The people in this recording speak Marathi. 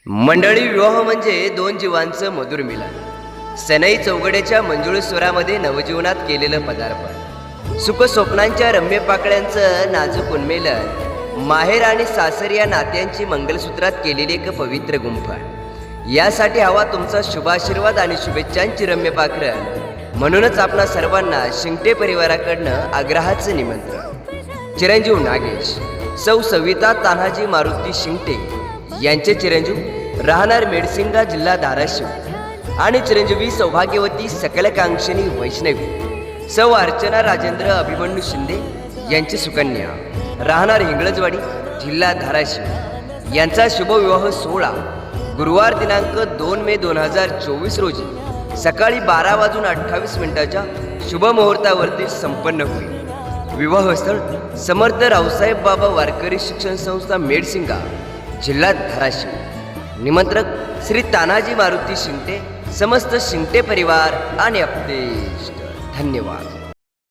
मंडळी, विवाह म्हणजे दोन जीवांचं मधुर मिलन. सनई चौघड्याच्या मंजुळ स्वरामध्ये नवजीवनात केलेलं पदार्पण, सुख स्वप्नांच्या रम्य पाकळ्यांचं नाजूक उन्मेलन, माहेर आणि सासर या नात्यांची मंगलसूत्रात केलेली एक पवित्र गुंफण. यासाठी हवा तुमचा शुभाशीर्वाद आणि शुभेच्छांची रम्य पाखरं. म्हणूनच आपणा सर्वांना शिंगटे परिवाराकडनं आग्रहाचं निमंत्रण. चिरंजीव नागेश, सौ सविता तान्हाजी मारुती शिंगटे यांचे चिरंजीव, राहणार मेडसिंगा, जिल्हा धाराशिव, आणि चिरंजीवी सौभाग्यवती सकलकांक्षिणी वैष्णवी सौ अर्चना राजेंद्र अभिमन्यू शिंदे यांची सुकन्या, राहणार हिंगळजवाडी, जिल्हा धाराशिव, यांचा शुभविवाह सोहळा गुरुवार दिनांक 2 मे 2024 रोजी सकाळी 12:28 शुभमुहूर्तावरती संपन्न होईल. विवाहस्थळ समर्थ रावसाहेब बाबा वारकरी शिक्षण संस्था, मेडसिंगा, जिल्हा धाराशिव. निमंत्रक श्री तानाजी मारुती शिंगटे, समस्त शिंगटे परिवार आणि अप्तेष्ट. धन्यवाद.